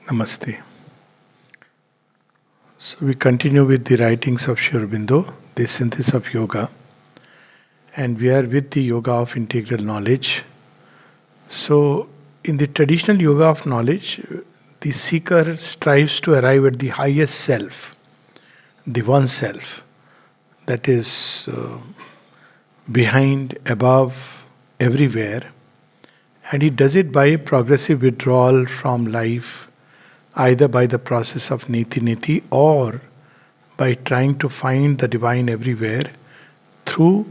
Namaste. So we continue with the writings of Sri Aurobindo, the synthesis of yoga, and we are with the yoga of integral knowledge. So, in the traditional yoga of knowledge, the seeker strives to arrive at the highest self, the one self, that is behind, above, everywhere, and he does it by a progressive withdrawal from life, either by the process of niti niti or by trying to find the divine everywhere through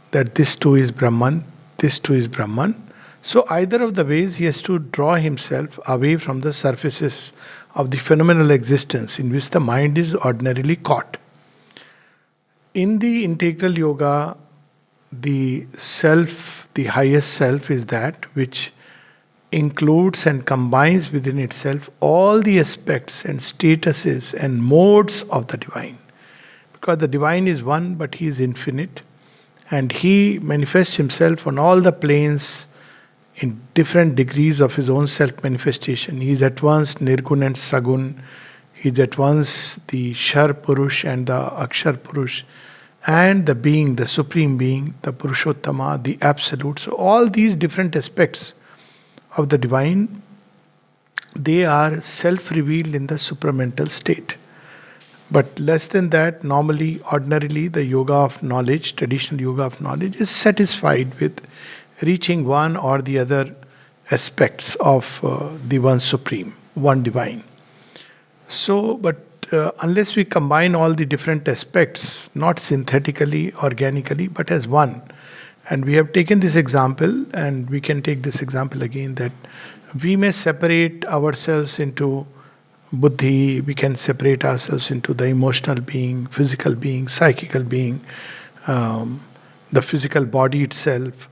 that this too is Brahman, this too is Brahman. So, either of the ways, he has to draw himself away from the surfaces of the phenomenal existence in which the mind is ordinarily caught. In the integral yoga, the self, the highest self, is that which includes and combines within itself all the aspects and statuses and modes of the divine. Because the divine is one, but he is infinite, and he manifests himself on all the planes in different degrees of his own self manifestation. He is at once Nirgun and Sagun, he is at once the Shar Purush and the Akshar Purush, and the being, the supreme being, the Purushottama, the absolute. So, all these different aspects of the divine, they are self revealed in the supramental state. But less than that, normally, ordinarily, the yoga of knowledge, traditional yoga of knowledge, is satisfied with reaching one or the other aspects of the one supreme, one divine. So, but unless we combine all the different aspects, not synthetically, organically, but as one, and we have taken this example, and we can take this example again, that we may separate ourselves into buddhi, we can separate ourselves into the emotional being, physical being, psychical being, the physical body itself.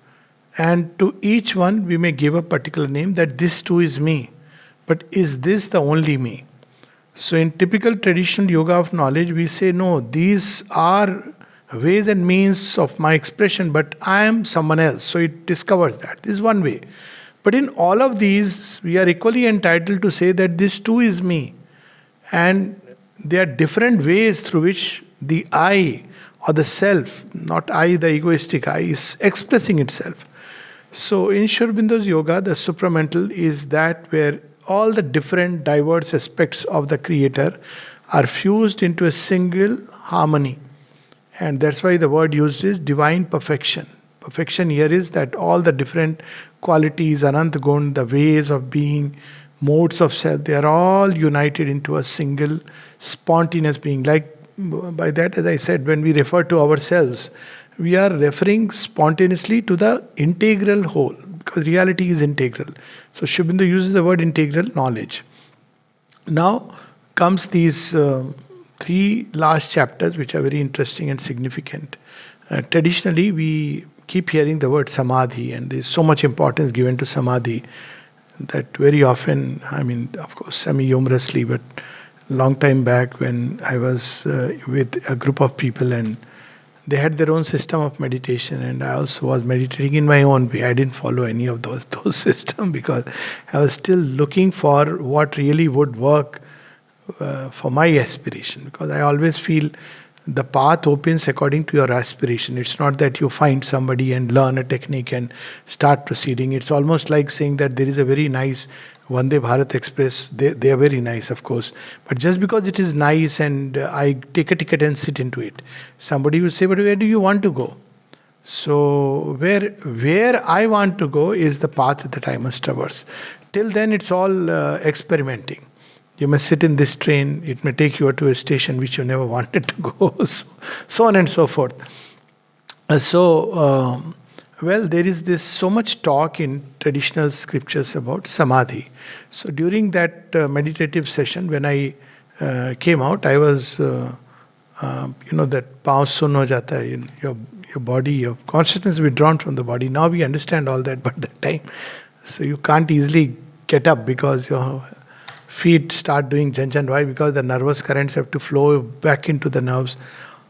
And to each one, we may give a particular name that this too is me. But is this the only me? So, in typical traditional yoga of knowledge, we say, no, these are ways and means of my expression, but I am someone else. So it discovers that. This is one way. But in all of these, we are equally entitled to say that this too is me. And there are different ways through which the I or the self, not I, the egoistic I, is expressing itself. So in Sri Aurobindo's yoga, the supramental is that where all the different diverse aspects of the creator are fused into a single harmony. And that's why the word used is divine perfection. Perfection here is that all the different qualities, Anant Gun, the ways of being, modes of self, they are all united into a single spontaneous being. Like by that, as I said, when we refer to ourselves, we are referring spontaneously to the integral whole, because reality is integral. So Sri Aurobindo uses the word integral knowledge. Now comes these three last chapters, which are very interesting and significant. Traditionally, we keep hearing the word samadhi, and there is so much importance given to samadhi that very often, I mean, of course, semi-humorously, but long time back when I was with a group of people and they had their own system of meditation, and I also was meditating in my own way. I didn't follow any of those systems because I was still looking for what really would work for my aspiration, because I always feel the path opens according to your aspiration. It's not that you find somebody and learn a technique and start proceeding. It's almost like saying that there is a very nice Vande Bharat Express. They are very nice, of course. But just because it is nice and I take a ticket and sit into it, somebody will say, but where do you want to go? So where I want to go is the path that I must traverse. Till then, it's all experimenting. You must sit in this train, it may take you to a station which you never wanted to go, so on and so forth. Well, there is this so much talk in traditional scriptures about samadhi. So during that meditative session, when I came out, I was, that pav sun ho jata hai, your body, your consciousness is withdrawn from the body. Now we understand all that, but that time, so you can't easily get up because your feet start doing janjan. Why? Because the nervous currents have to flow back into the nerves.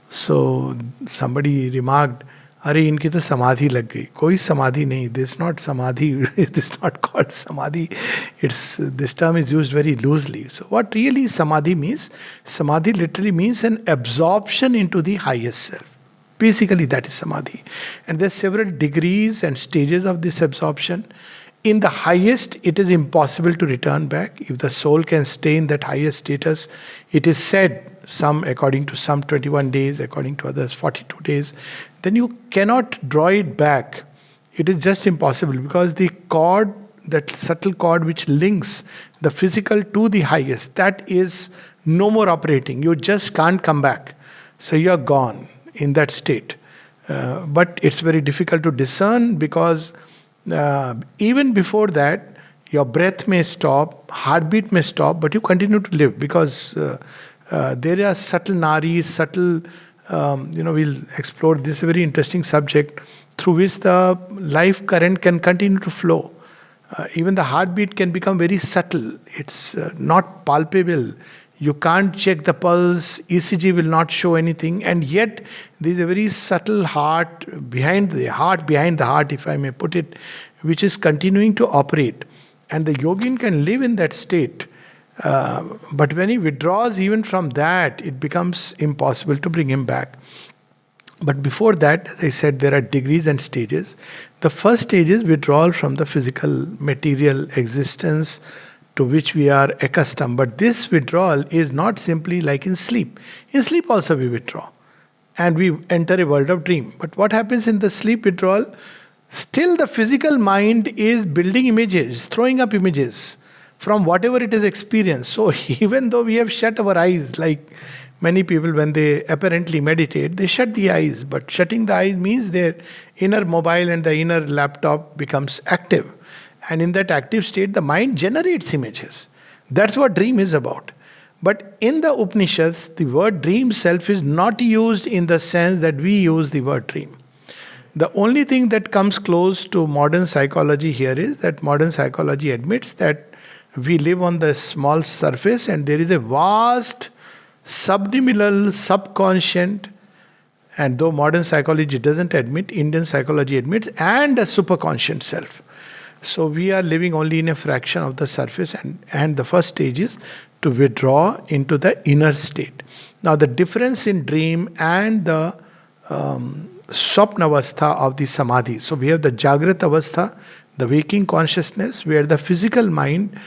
So somebody remarked, अरे इनकी तो समाधि लग गई. कोई समाधि नहीं. This not samadhi. It is not called samadhi. This term is used very loosely. So what really samadhi means? Samadhi literally means an absorption into the highest self. Basically, that is samadhi. And there's several degrees and stages of this absorption. In the highest, it is impossible to return back. If the soul can stay in that highest status, it is said, some according to some 21 days, according to others 42 days, then you cannot draw it back. It is just impossible, because the cord, that subtle cord which links the physical to the highest, that is no more operating. You just can't come back. So you are gone in that state. But it's very difficult to discern, because even before that, your breath may stop, heartbeat may stop, but you continue to live, because there are subtle nadis, subtle, we'll explore this very interesting subject, through which the life current can continue to flow. Even the heartbeat can become very subtle. It's not palpable. You can't check the pulse, ECG will not show anything, and yet there is a very subtle heart behind the heart, if I may put it, which is continuing to operate. And the yogin can live in that state. But when he withdraws even from that, it becomes impossible to bring him back. But before that, as I said, there are degrees and stages. The first stage is withdrawal from the physical, material existence to which we are accustomed. But this withdrawal is not simply like in sleep. In sleep also we withdraw. And we enter a world of dream. But what happens in the sleep withdrawal? Still the physical mind is building images, throwing up images from whatever it has experienced. So even though we have shut our eyes, like many people when they apparently meditate, they shut the eyes. But shutting the eyes means their inner mobile and the inner laptop becomes active. And in that active state, the mind generates images. That's what dream is about. But in the Upanishads, the word dream self is not used in the sense that we use the word dream. The only thing that comes close to modern psychology here is that modern psychology admits that we live on the small surface and there is a vast subliminal, subconscious, and though modern psychology doesn't admit, Indian psychology admits, and a superconscious self. So we are living only in a fraction of the surface, and the first stage is to withdraw into the inner state. Now the difference in dream and the Swapnavastha of the Samadhi. So we have the Jagrat Avastha, the waking consciousness, where the physical mind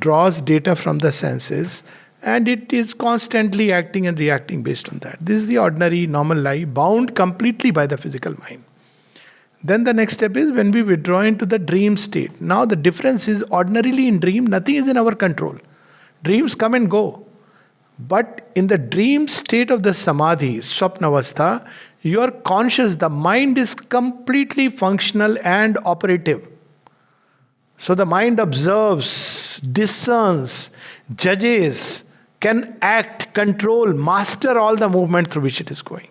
draws data from the senses and it is constantly acting and reacting based on that. This is the ordinary normal life, bound completely by the physical mind. Then the next step is when we withdraw into the dream state. Now the difference is, ordinarily in dream, nothing is in our control. Dreams come and go. But in the dream state of the Samadhi, Swapnavastha, you are conscious, the mind is completely functional and operative. So the mind observes, discerns, judges, can act, control, master all the movement through which it is going.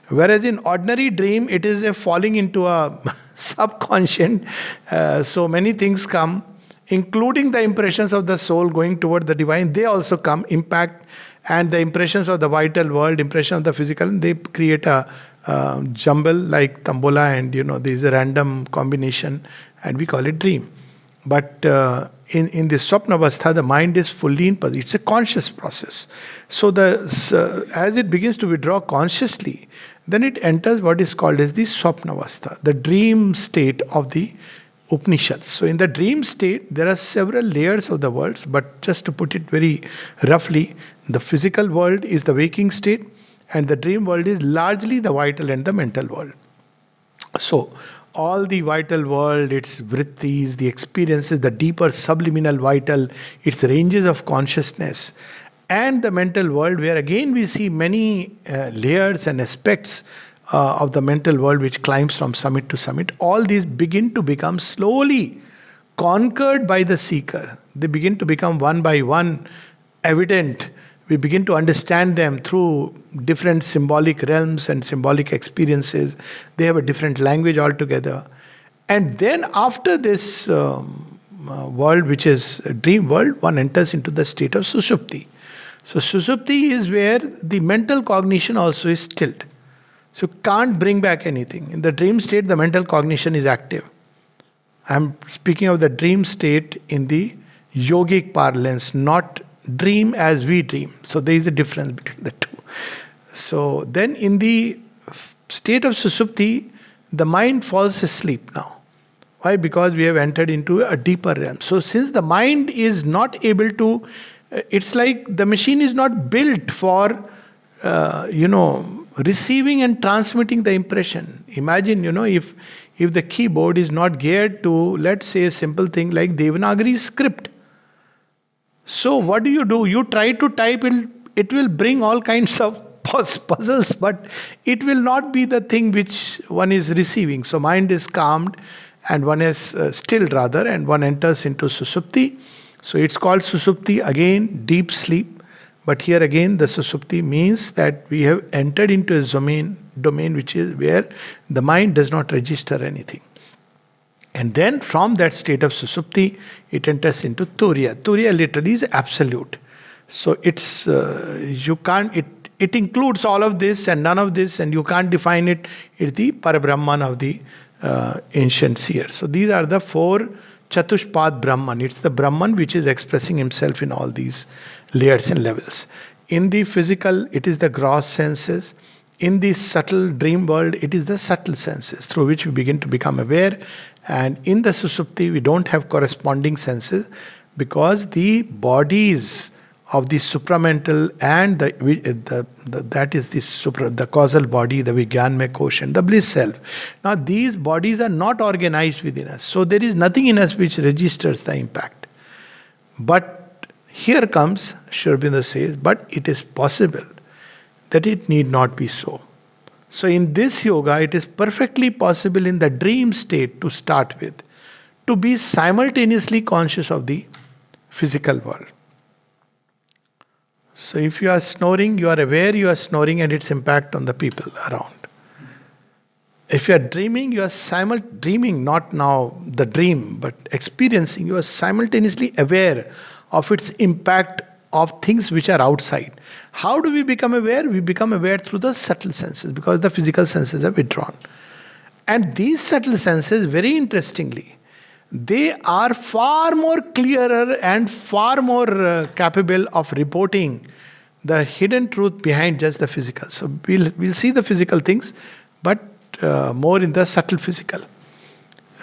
Whereas in ordinary dream, it is a falling into a subconscious. So many things come, including the impressions of the soul going toward the divine. They also come, impact, and the impressions of the vital world, impression of the physical, they create a jumble like tambola, and there is a random combination, and we call it dream. But in the Swapnavastha, the mind is fully in position. It's a conscious process. So as it begins to withdraw consciously, then it enters what is called as the Swapnavastha, the dream state of the Upanishads. So in the dream state, there are several layers of the worlds, but just to put it very roughly, the physical world is the waking state, and the dream world is largely the vital and the mental world. So all the vital world, its vrittis, the experiences, the deeper subliminal vital, its ranges of consciousness, and the mental world, where again we see many layers and aspects of the mental world which climbs from summit to summit. All these begin to become slowly conquered by the seeker. They begin to become one by one evident. We begin to understand them through different symbolic realms and symbolic experiences. They have a different language altogether. And then after this world, which is a dream world, one enters into the state of Sushupti. So Sushupti is where the mental cognition also is stilled. So can't bring back anything. In the dream state, the mental cognition is active. I'm speaking of the dream state in the yogic parlance, not dream as we dream. So there is a difference between the two. So then in the state of susupti, the mind falls asleep now. Why? Because we have entered into a deeper realm. So since the mind is not able to, it's like the machine is not built for, receiving and transmitting the impression. Imagine, if the keyboard is not geared to, let's say, a simple thing like Devanagari script. So what do? You try to type, it will bring all kinds of puzzles, but it will not be the thing which one is receiving. So mind is calmed and one is still rather, and one enters into susupti. So it's called susupti, again deep sleep. But here again the susupti means that we have entered into a domain which is where the mind does not register anything. And then from that state of susupti, it enters into turiya. Turiya literally is absolute. So it's you can't. It includes all of this and none of this, and you can't define it. It's the Parabrahman of the ancient seers. So these are the four Chatushpad Brahman. It's the Brahman which is expressing himself in all these layers and levels. In the physical, it is the gross senses. In the subtle dream world, it is the subtle senses through which we begin to become aware. And in the susupti, we don't have corresponding senses because the bodies of the supramental and that is the causal body, the Vijnanmaya quotient, the bliss self. Now these bodies are not organized within us. So there is nothing in us which registers the impact. But here comes, Sri Aurobindo says, but it is possible that it need not be so. So in this yoga, it is perfectly possible in the dream state to start with, to be simultaneously conscious of the physical world. So if you are snoring, you are aware you are snoring and its impact on the people around. If you are dreaming, you are dreaming, not now the dream, but experiencing, you are simultaneously aware of its impact of things which are outside. How do we become aware? We become aware through the subtle senses because the physical senses are withdrawn. And these subtle senses, very interestingly, they are far more clearer and far more capable of reporting the hidden truth behind just the physical. So we'll see the physical things, but more in the subtle physical.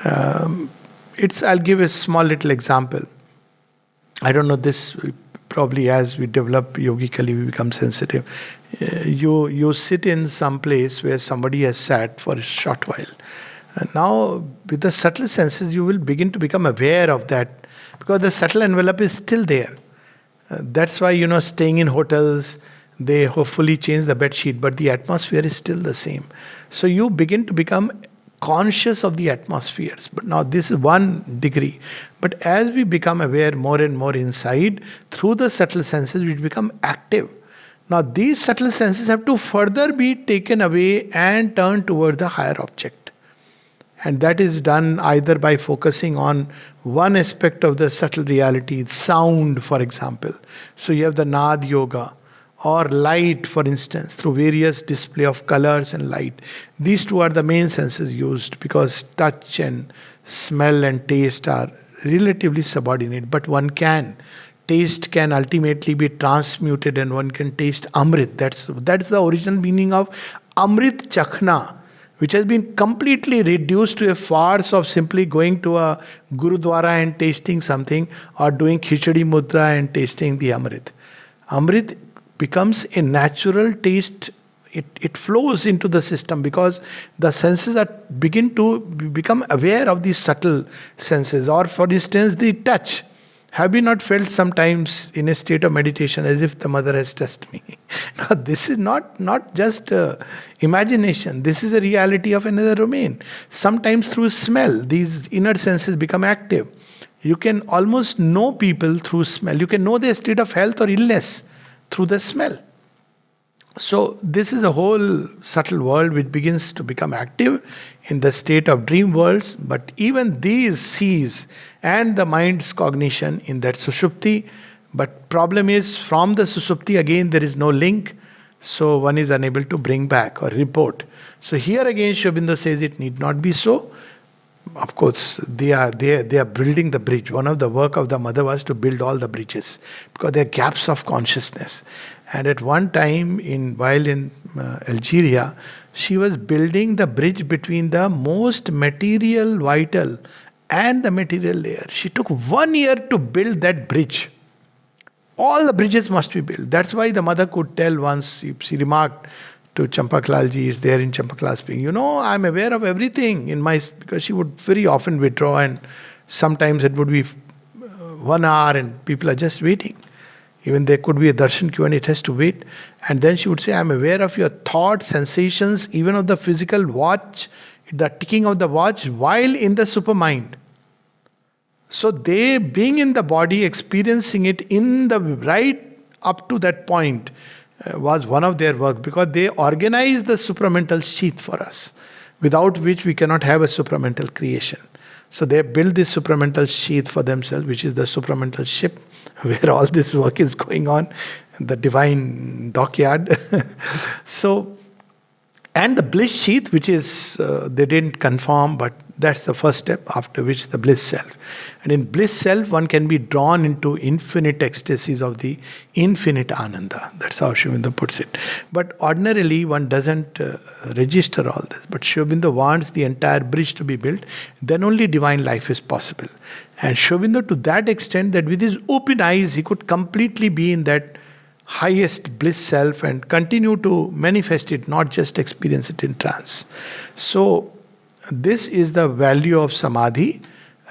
I'll give a small little example. I don't know this. Probably as we develop yogically, we become sensitive. You sit in some place where somebody has sat for a short while. And now, with the subtle senses, you will begin to become aware of that because the subtle envelope is still there. That's why, staying in hotels, they hopefully change the bed sheet, but the atmosphere is still the same. So you begin to become conscious of the atmospheres. But now this is one degree. But as we become aware more and more inside, through the subtle senses, we become active. Now these subtle senses have to further be taken away and turned toward the higher object. And that is done either by focusing on one aspect of the subtle reality, sound, for example. So you have the Nad Yoga, or light, for instance, through various display of colors and light. These two are the main senses used because touch and smell and taste are relatively subordinate. But taste can ultimately be transmuted and one can taste Amrit. That's the original meaning of Amrit Chakhna, which has been completely reduced to a farce of simply going to a Gurudwara and tasting something or doing Khichdi Mudra and tasting the Amrit. Amrit becomes a natural taste. It flows into the system because the senses begin to become aware of these subtle senses. Or for instance, the touch. Have you not felt sometimes in a state of meditation as if the mother has touched me? Now, this is not just imagination. This is a reality of another domain. Sometimes through smell, these inner senses become active. You can almost know people through smell. You can know their state of health or illness through the smell. So this is a whole subtle world which begins to become active in the state of dream worlds. But even these sees and the mind's cognition in that sushupti. But problem is from the sushupti again there is no link. So one is unable to bring back or report. So here again, Sri Aurobindo says it need not be so. Of course, they are building the bridge. One of the work of the mother was to build all the bridges because there are gaps of consciousness. And at one time, while in Algeria, she was building the bridge between the most material, vital, and the material layer. She took 1 year to build that bridge. All the bridges must be built. That's why the mother could tell once, she remarked to Champaklalji, is there in Champakla speaking, I'm aware of everything in my, because she would very often withdraw, and sometimes it would be 1 hour and people are just waiting. Even there could be a darshan queue and it has to wait. And then she would say, I'm aware of your thoughts, sensations, even of the physical watch, the ticking of the watch while in the supermind. So they, being in the body, experiencing it in the right up to that point, was one of their work, because they organize the supramental sheath for us, without which we cannot have a supramental creation. So they build this supramental sheath for themselves, which is the supramental ship, where all this work is going on, the divine dockyard. So, and the bliss sheath, which is, they didn't confirm, but that's the first step, after which the bliss self. And in bliss self, one can be drawn into infinite ecstasies of the infinite ananda. That's how Sri Aurobindo puts it. But ordinarily, one doesn't register all this. But Sri Aurobindo wants the entire bridge to be built. Then only divine life is possible. And Sri Aurobindo, to that extent, that with his open eyes, he could completely be in that highest bliss self and continue to manifest it, not just experience it in trance. So, this is the value of samadhi.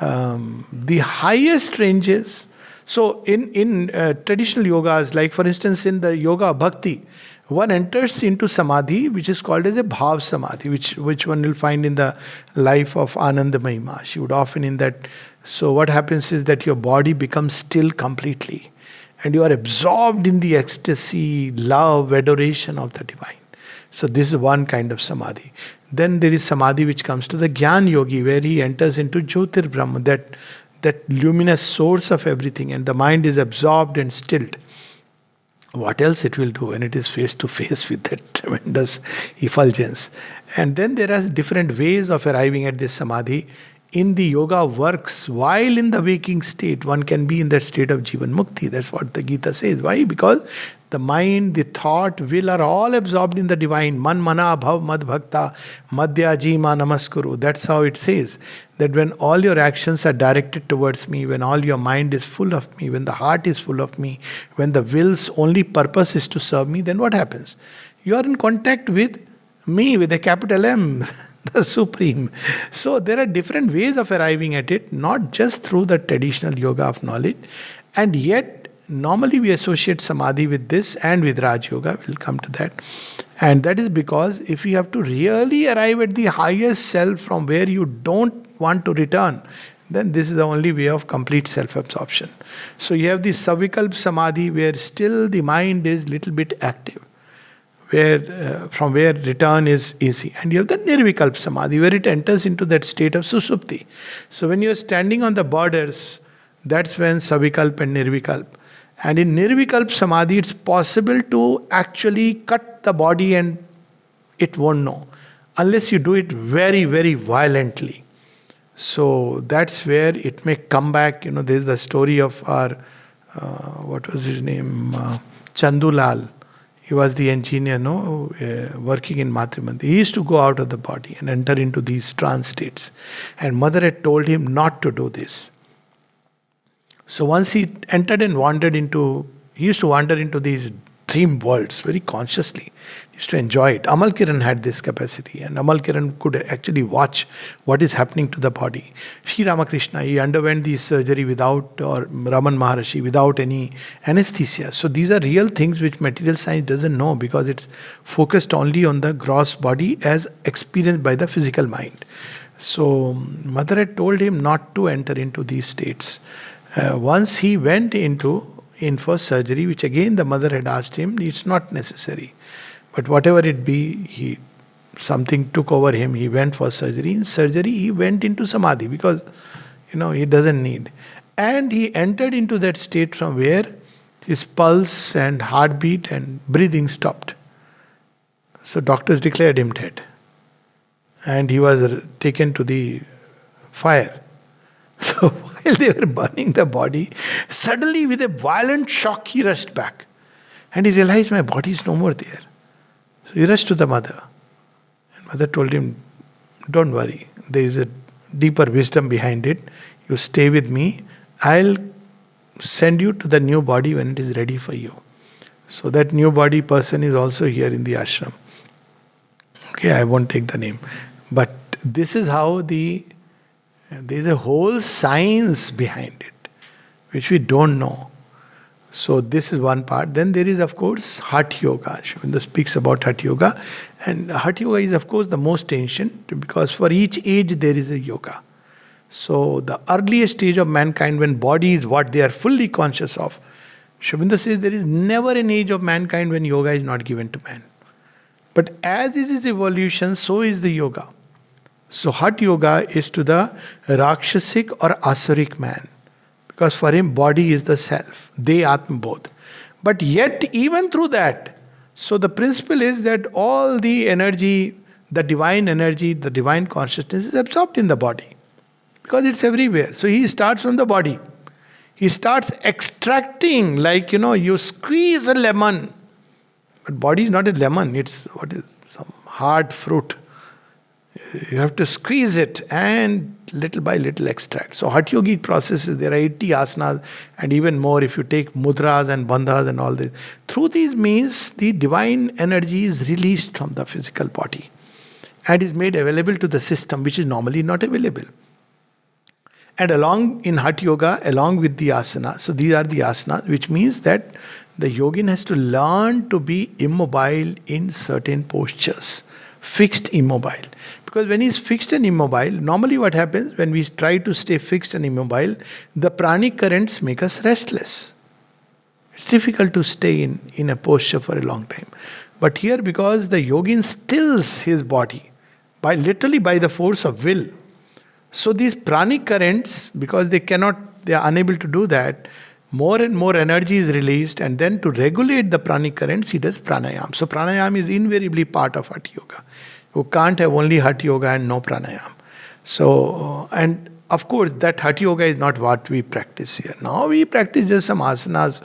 The highest ranges. So, in traditional yogas, like for instance in the yoga of bhakti, one enters into samadhi, which is called as a bhav samadhi, which one will find in the life of Ananda Mahima. She would often in that. So, what happens is that your body becomes still completely, and you are absorbed in the ecstasy, love, adoration of the divine. So this is one kind of samadhi. Then there is samadhi which comes to the Gyan Yogi, where he enters into Jyotir Brahma, that luminous source of everything, and the mind is absorbed and stilled. What else it will do when it is face to face with that tremendous effulgence? And then there are different ways of arriving at this samadhi. In the yoga works, while in the waking state, one can be in that state of Jivan Mukti. That's what the Gita says. Why? Because the mind, the thought, will are all absorbed in the divine. Man mana bhav mad bhakta madhya jima namaskuru. That's how it says. That when all your actions are directed towards me, when all your mind is full of me, when the heart is full of me, when the will's only purpose is to serve me, then what happens? You are in contact with me, with a capital M. The Supreme. So there are different ways of arriving at it, not just through the traditional yoga of knowledge. And yet, normally we associate samadhi with this and with Raj Yoga. We'll come to that. And that is because if you have to really arrive at the highest self from where you don't want to return, then this is the only way of complete self-absorption. So you have the Savikalp Samadhi, where still the mind is little bit active, where from where return is easy. And you have the Nirvikalp Samadhi, where it enters into that state of Susupti. So when you are standing on the borders, that's when Savikalp and Nirvikalp. And in Nirvikalp Samadhi, it's possible to actually cut the body and it won't know, unless you do it very, very violently. So that's where it may come back. There's the story of our, what was his name? Chandulal. He was the engineer, working in Matrimandir. He used to go out of the body and enter into these trance states. And mother had told him not to do this. So once he entered and he used to wander into these dream worlds very consciously. He used to enjoy it. Amal Kiran had this capacity, and Amal Kiran could actually watch what is happening to the body. Sri Ramakrishna, he underwent the surgery or Raman Maharshi, without any anesthesia. So these are real things which material science doesn't know, because it's focused only on the gross body as experienced by the physical mind. So mother had told him not to enter into these states. Once he went in for surgery, which again the mother had asked him, it's not necessary. But whatever it be, something took over him, he went for surgery. In surgery, he went into samadhi because, he doesn't need. And he entered into that state from where his pulse and heartbeat and breathing stopped. So doctors declared him dead. And he was taken to the fire. So while they were burning the body, suddenly with a violent shock he rushed back. And he realized my body is no more there. So he rushed to the mother. And mother told him, don't worry, there is a deeper wisdom behind it. You stay with me. I'll send you to the new body when it is ready for you. So that new body person is also here in the ashram. Okay, I won't take the name. But this is how there is a whole science behind it, which we don't know. So this is one part. Then there is, of course, Hatha Yoga. Sri Aurobindo speaks about Hatha Yoga. And Hatha Yoga is, of course, the most ancient, because for each age there is a yoga. So the earliest stage of mankind, when body is what they are fully conscious of, Sri Aurobindo says there is never an age of mankind when yoga is not given to man. But as is his evolution, so is the yoga. So Hatha Yoga is to the Rakshasic or Asuric man. Because for him, body is the self. De Atma Bodh. But yet, even through that, so the principle is that all the energy, the divine consciousness is absorbed in the body. Because it's everywhere. So he starts from the body. He starts extracting, like, you squeeze a lemon. But body is not a lemon, it's some hard fruit. You have to squeeze it and little by little extract. So Hatha Yogic processes, there are 80 asanas and even more if you take mudras and bandhas and all this. Through these means, the divine energy is released from the physical body and is made available to the system, which is normally not available. And in Hatha Yoga, along with the asana, so these are the asanas, which means that the yogin has to learn to be immobile in certain postures. Fixed, immobile. Because when he's fixed and immobile, normally what happens when we try to stay fixed and immobile, the pranic currents make us restless. It's difficult to stay in a posture for a long time. But here, because the yogin stills his body, literally by the force of will. So these pranic currents, because they are unable to do that, more and more energy is released, and then to regulate the pranic currents, he does pranayam. So pranayam is invariably part of Hatha Yoga. You can't have only Hatha Yoga and no pranayam. So, and of course, that Hatha Yoga is not what we practice here. Now we practice just some asanas,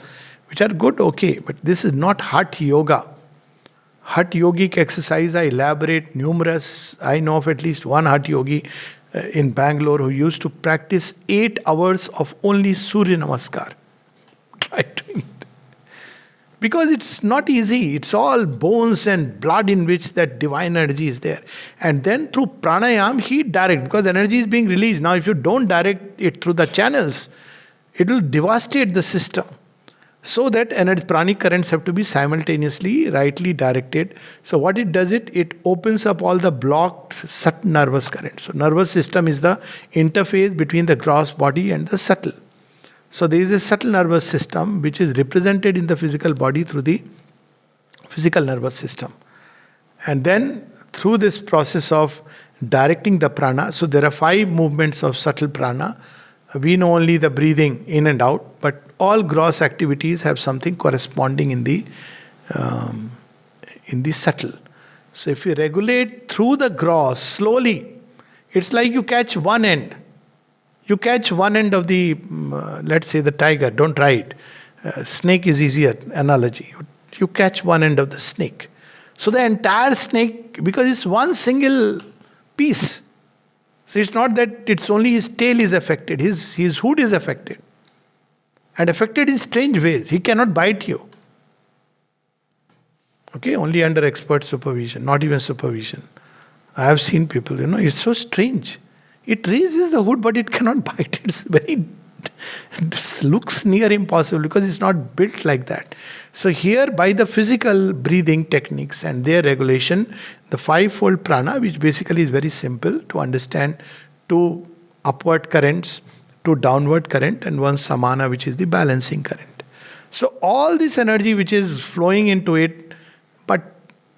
which are good, okay, but this is not Hatha Yoga. Hatha Yogic exercise, I elaborate numerous. I know of at least one Hatha Yogi in Bangalore who used to practice 8 hours of only Surya Namaskar. Try doing it. Because it's not easy. It's all bones and blood in which that divine energy is there. And then through pranayam, he directs, because energy is being released. Now, if you don't direct it through the channels, it will devastate the system. So that pranic currents have to be simultaneously, rightly directed. So what it does, it opens up all the blocked subtle nervous currents. So nervous system is the interface between the gross body and the subtle. So there is a subtle nervous system which is represented in the physical body through the physical nervous system. And then through this process of directing the prana, so there are 5 movements of subtle prana. We know only the breathing in and out, but all gross activities have something corresponding in the subtle. So if you regulate through the gross slowly, it's like you catch one end. You catch one end of the, let's say the tiger, don't try it. Snake is easier analogy. You catch one end of the snake. So the entire snake, because it's one single piece. So it's not that it's only his tail is affected, his hood is affected. And affected in strange ways. He cannot bite you. Okay, only under expert supervision, not even supervision. I have seen people, it's so strange. It raises the hood, but it cannot bite. It looks near impossible because it's not built like that. So here, by the physical breathing techniques and their regulation, the 5-fold prana, which basically is very simple to understand, 2 upward currents, 2 downward current, and 1 samana, which is the balancing current. So all this energy which is flowing into it, but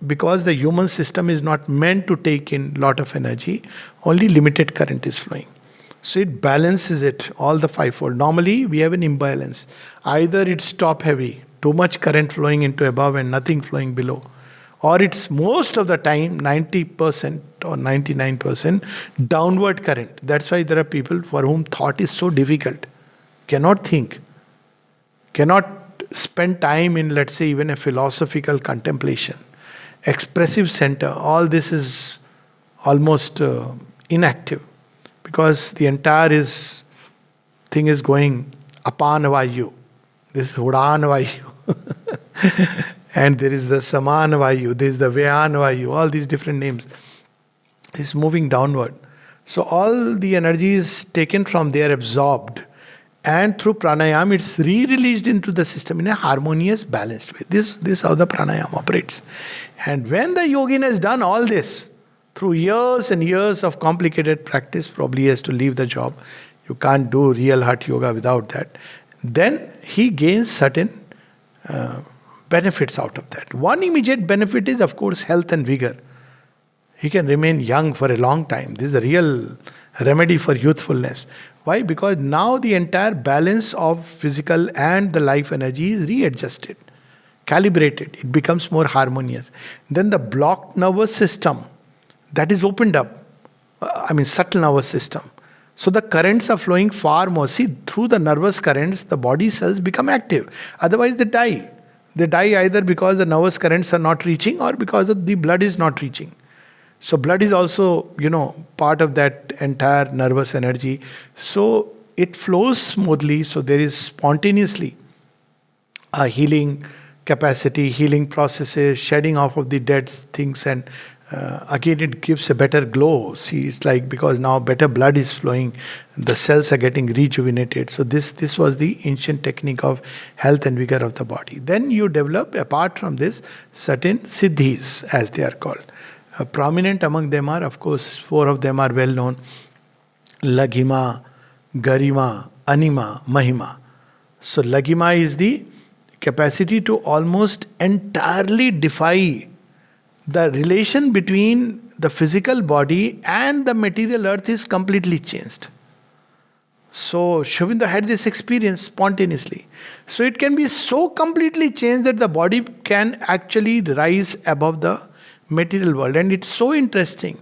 because the human system is not meant to take in lot of energy, only limited current is flowing. So it balances it, all the 5-fold. Normally, we have an imbalance. Either it's top heavy, too much current flowing into above and nothing flowing below. Or it's most of the time 90% or 99% downward current. That's why there are people for whom thought is so difficult, cannot think, cannot spend time in, let's say, even a philosophical contemplation. Expressive center, all this is almost inactive, because the entire thing is going apan vayu. This is udan vayu. And there is the saman vayu, there is the vyan vayu, all these different names. It's moving downward. So all the energy is taken from there, absorbed. And through pranayama, it's re-released into the system in a harmonious, balanced way. This is how the pranayama operates. And when the yogin has done all this, through years and years of complicated practice, probably he has to leave the job. You can't do real heart yoga without that. Then he gains certain benefits out of that. One immediate benefit is, of course, health and vigor. He can remain young for a long time. This is a real remedy for youthfulness. Why? Because now the entire balance of physical and the life energy is readjusted, calibrated. It becomes more harmonious. Then the blocked nervous system, that is opened up. Subtle nervous system. So the currents are flowing far more. See, through the nervous currents, the body cells become active. Otherwise they die. They die either because the nervous currents are not reaching, or because the blood is not reaching. So blood is also, part of that entire nervous energy. So it flows smoothly. So there is spontaneously a healing capacity, healing processes, shedding off of the dead things, and again it gives a better glow. See, it's like, because now better blood is flowing, the cells are getting rejuvenated. So this was the ancient technique of health and vigor of the body. Then you develop, apart from this, certain siddhis, as they are called. Prominent among them are, of course, 4 of them are well known: Laghima, Garima, Anima, Mahima. So Laghima is the capacity to almost entirely defy the relation between the physical body and the material earth is completely changed. So Shobinda had this experience spontaneously. So it can be so completely changed that the body can actually rise above the material world. And it's so interesting.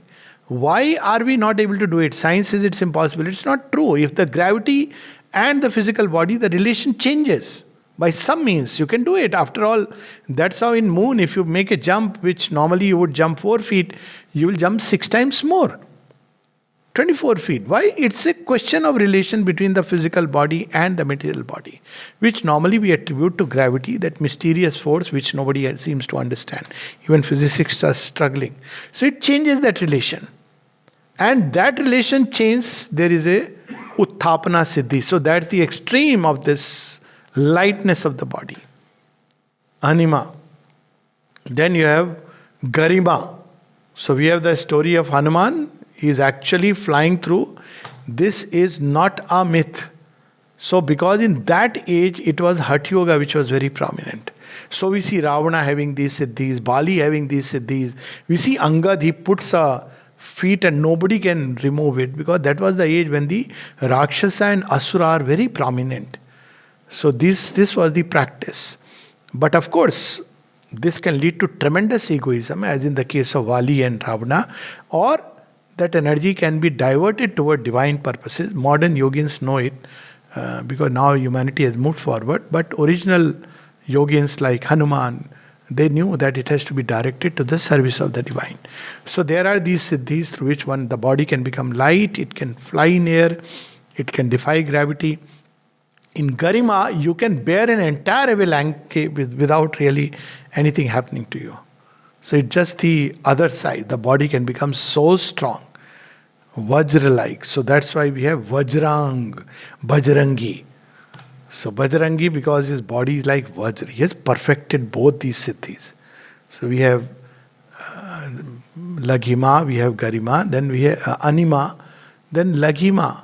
Why are we not able to do it? Science says it's impossible. It's not true. If the gravity and the physical body, the relation changes. By some means, you can do it. After all, that's how in moon, if you make a jump, which normally you would jump 4 feet, you will jump 6 times more. 24 feet. Why? It's a question of relation between the physical body and the material body, which normally we attribute to gravity, that mysterious force which nobody seems to understand. Even physicists are struggling. So it changes that relation. And that relation changes, there is a Utthapana Siddhi. So that's the extreme of this lightness of the body. Anima. Then you have Garima. So we have the story of Hanuman. He is actually flying through. This is not a myth. So because in that age it was Hatha Yoga which was very prominent. So we see Ravana having these siddhis, Bali having these siddhis. We see Angad, he puts a feet and nobody can remove it, because that was the age when the Rakshasa and Asura are very prominent. So this was the practice. But of course, this can lead to tremendous egoism, as in the case of Vali and Ravana, or that energy can be diverted toward divine purposes. Modern yogins know it, because now humanity has moved forward. But original yogins like Hanuman, they knew that it has to be directed to the service of the divine. So there are these siddhis through which the body can become light, it can fly in air, it can defy gravity. In Garima, you can bear an entire avalanche without really anything happening to you. So it's just the other side. The body can become so strong, Vajra-like. So that's why we have Vajrang, Bajrangi. So Bajrangi, because his body is like Vajra. He has perfected both these siddhis. So we have Laghima, we have Garima, then we have Anima, then Laghima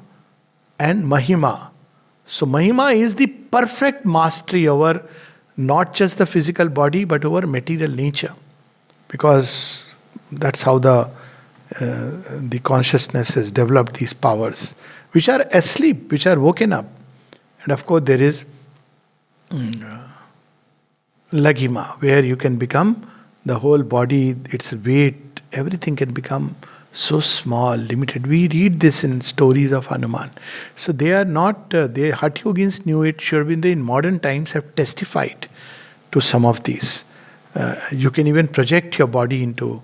and Mahima. So Mahima is the perfect mastery over not just the physical body but over material nature. Because that's how the consciousness has developed these powers, which are asleep, which are woken up. And of course there is Laghima, where you can become The whole body, its weight, everything can become so small, limited. We read this in stories of Hanuman. So they are not, the Hatha Yogins knew it. Sri Aurobindo in modern times have testified to some of these. You can even project your body into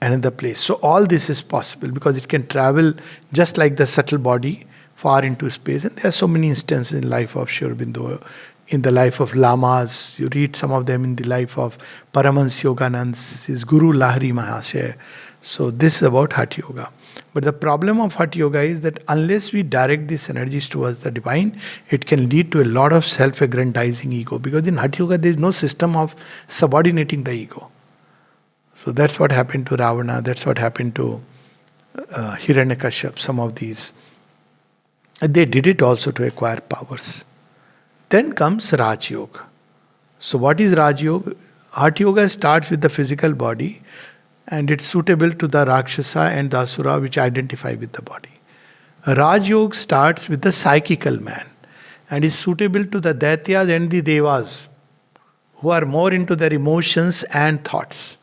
another place. So all this is possible because it can travel just like the subtle body far into space. And there are so many instances in life of Sri Aurobindo, in the life of lamas. You read some of them in the life of Paramahansa Yoganand, his Guru Lahari Mahashaya. So this is about Hatha Yoga. But the problem of Hatha Yoga is that unless we direct these energies towards the divine, it can lead to a lot of self-aggrandizing ego. Because in Hatha Yoga, there is no system of subordinating the ego. So that's what happened to Ravana, that's what happened to Hiranyakashipu, some of these. And they did it also to acquire powers. Then comes Raj Yoga. So what is Raj Yoga? Hatha Yoga starts with the physical body, and it's suitable to the Rakshasa and the Asura which identify with the body. Raj Yoga starts with the psychical man and is suitable to the Daityas and the Devas who are more into their emotions and thoughts.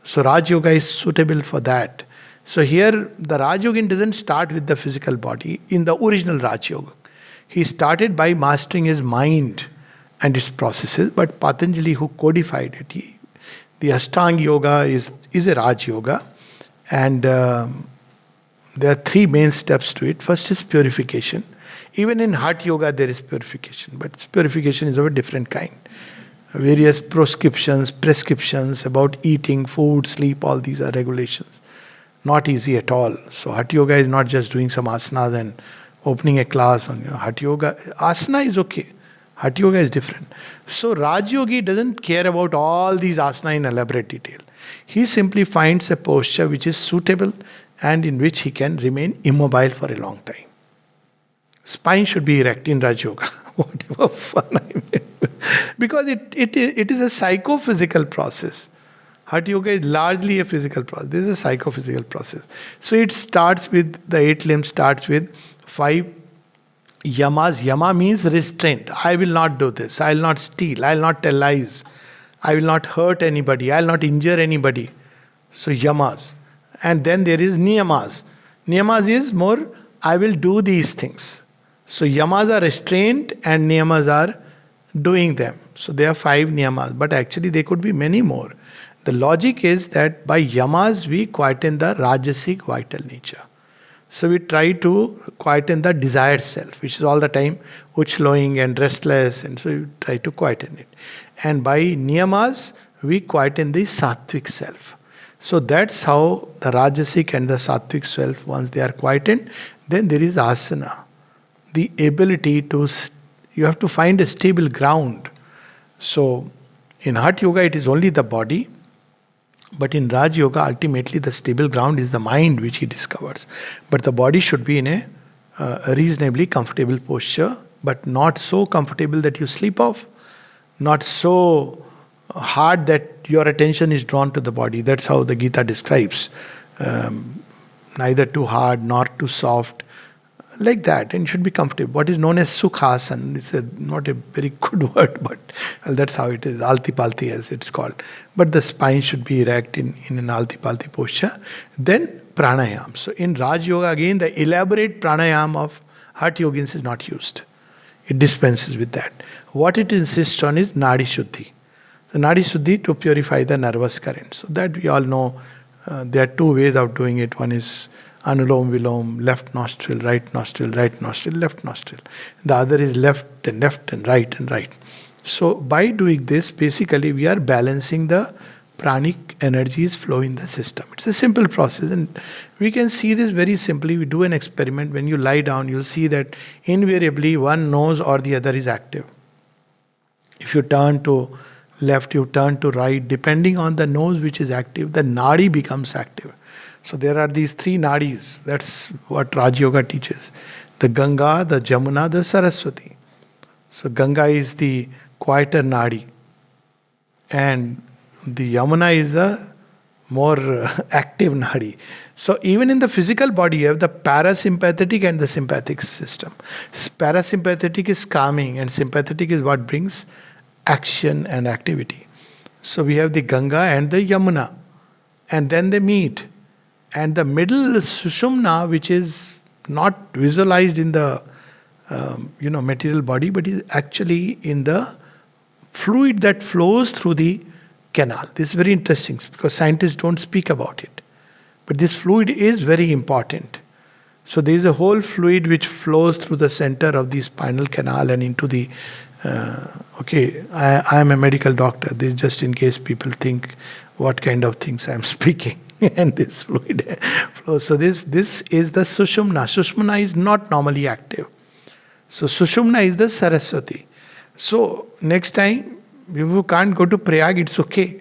So Raj Yoga is suitable for that. So here the Raj Yogin doesn't start with the physical body in the original Raj Yoga. He started by mastering his mind and its processes, but Patanjali, who codified it, the Ashtanga Yoga is a Raj Yoga, and there are three main steps to it. First is purification. Even in Hatha Yoga there is purification, but purification is of a different kind. Various prescriptions about eating, food, sleep, all these are regulations. Not easy at all. So Hatha Yoga is not just doing some asanas and opening a class on Hatha Yoga. Asana is okay. Hatha Yoga is different. So Raj Yogi doesn't care about all these asana in elaborate detail. He simply finds a posture which is suitable and in which he can remain immobile for a long time. Spine should be erect in Raj Yoga. Whatever fun I mean. Because it is a psychophysical process. Hatha Yoga is largely a physical process. This is a psychophysical process. So it starts with, the 8 limbs starts with 5 yamas. Yama means restraint. I will not do this. I will not steal. I will not tell lies. I will not hurt anybody. I will not injure anybody. So yamas. And then there is niyamas. Niyamas is more, I will do these things. So yamas are restraint and niyamas are doing them. So there are 5 niyamas. But actually there could be many more. The logic is that by yamas we quieten the rajasic vital nature. So we try to quieten the desired self, which is all the time uchlowing and restless, and so we try to quieten it. And by niyamas, we quieten the sattvic self. So that's how the rajasic and the sattvic self, once they are quietened, then there is asana. The ability to, you have to find a stable ground. So in Hatha Yoga, it is only the body. But in Raj Yoga, ultimately the stable ground is the mind which he discovers. But the body should be in a reasonably comfortable posture, but not so comfortable that you sleep off, not so hard that your attention is drawn to the body. That's how the Gita describes. Neither too hard nor too soft. Like that, and should be comfortable. What is known as Sukhasan, it's not a very good word, but that's how it is. Alti Palti as it's called. But the spine should be erect in an Alti Palti posture. Then pranayam. So in Raj Yoga again, the elaborate pranayam of Hatha Yogins is not used. It dispenses with that. What it insists on is Nadi Shuddhi. The Nadi Shuddhi to purify the nervous current. So that we all know there are 2 ways of doing it. One is Anulom Vilom, left nostril, left nostril. The other is left and right. So by doing this, basically we are balancing the pranic energies flow in the system. It's a simple process, and we can see this very simply. We do an experiment. When you lie down, you'll see that invariably one nose or the other is active. If you turn to left, you turn to right, depending on the nose which is active, the nadi becomes active. So there are these 3 nadis. That's what Raj Yoga teaches. The Ganga, the Jamuna, the Saraswati. So Ganga is the quieter nadi. And the Yamuna is the more active nadi. So even in the physical body, you have the parasympathetic and the sympathetic system. Parasympathetic is calming and sympathetic is what brings action and activity. So we have the Ganga and the Yamuna, and then they meet. And the middle Sushumna, which is not visualized in the material body, but is actually in the fluid that flows through the canal. This is very interesting because scientists don't speak about it. But this fluid is very important. So there is a whole fluid which flows through the center of the spinal canal and into the. I am a medical doctor. This is just in case people think what kind of things I am speaking. And this fluid flows. So this is the Sushumna. Sushumna is not normally active. So Sushumna is the Saraswati. So next time, if you can't go to Prayag, it's okay.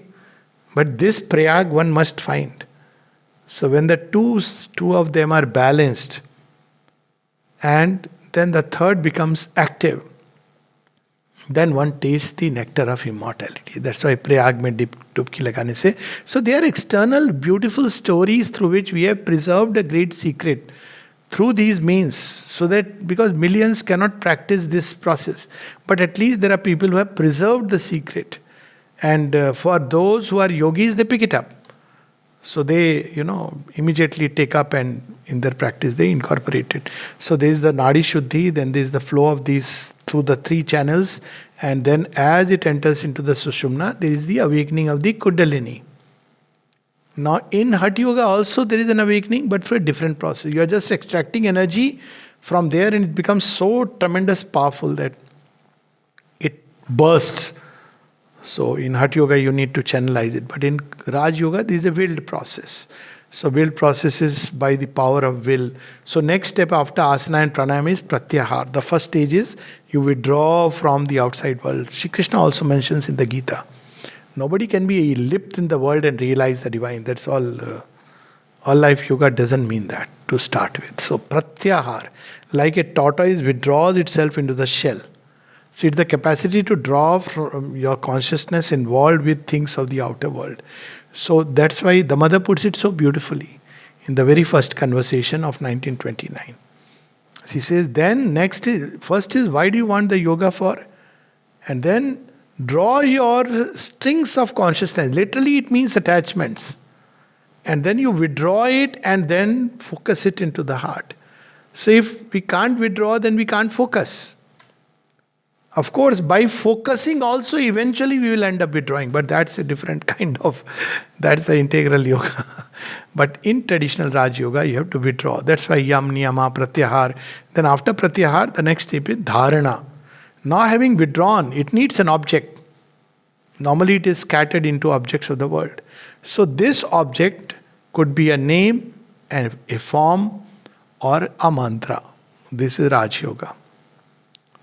But this Prayag one must find. So when the two of them are balanced, and then the third becomes active, then one tastes the nectar of immortality. That's why Prayag mein dubki lagane se. So they are external beautiful stories through which we have preserved a great secret through these means, so that because millions cannot practice this process, but at least there are people who have preserved the secret. And for those who are yogis, they pick it up. So they, immediately take up and in their practice they incorporate it. So there is the Nadi Shuddhi, then there is the flow of these through the three channels, and then as it enters into the Sushumna, there is the awakening of the Kundalini. Now in Hatha Yoga also there is an awakening, but through a different process. You are just extracting energy from there and it becomes so tremendous powerful that it bursts. So in Hatha Yoga you need to channelize it. But in Raj Yoga there is a willed process. So willed process is by the power of will. So next step after asana and pranayama is pratyahar. The first stage is you withdraw from the outside world. Shri Krishna also mentions in the Gita. Nobody can be lipped in the world and realize the divine. That's all. All life yoga doesn't mean that to start with. So pratyahar, like a tortoise withdraws itself into the shell. So it's the capacity to draw from your consciousness involved with things of the outer world. So that's why the mother puts it so beautifully in the very first conversation of 1929. She says, then first is why do you want the yoga for? And then draw your strings of consciousness. Literally it means attachments. And then you withdraw it and then focus it into the heart. So if we can't withdraw, then we can't focus. Of course, by focusing also, eventually we will end up withdrawing. But that's a different that's the integral yoga. But in traditional Raj Yoga, you have to withdraw. That's why Yam, Niyama, Pratyahar. Then after Pratyahar, the next step is Dharana. Now having withdrawn, it needs an object. Normally it is scattered into objects of the world. So this object could be a name, a form, or a mantra. This is Raj Yoga.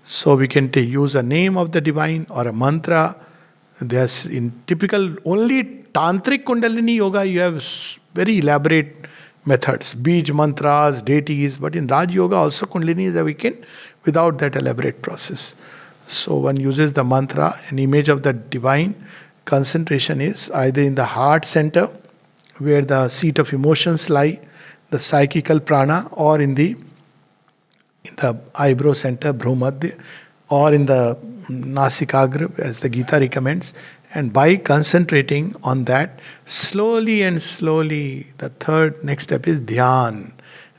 So we can use a name of the divine or a mantra. There's in typical only tantric Kundalini Yoga, you have very elaborate methods, bij mantras, deities. But in Raj Yoga also Kundalini is awakened without that elaborate process. So one uses the mantra, an image of the divine. Concentration is either in the heart center, where the seat of emotions lie, the psychical prana, or in the eyebrow center, bhrumadhya, or in the nasikagra, as the Gita recommends. And by concentrating on that, slowly and slowly, the next step is dhyan.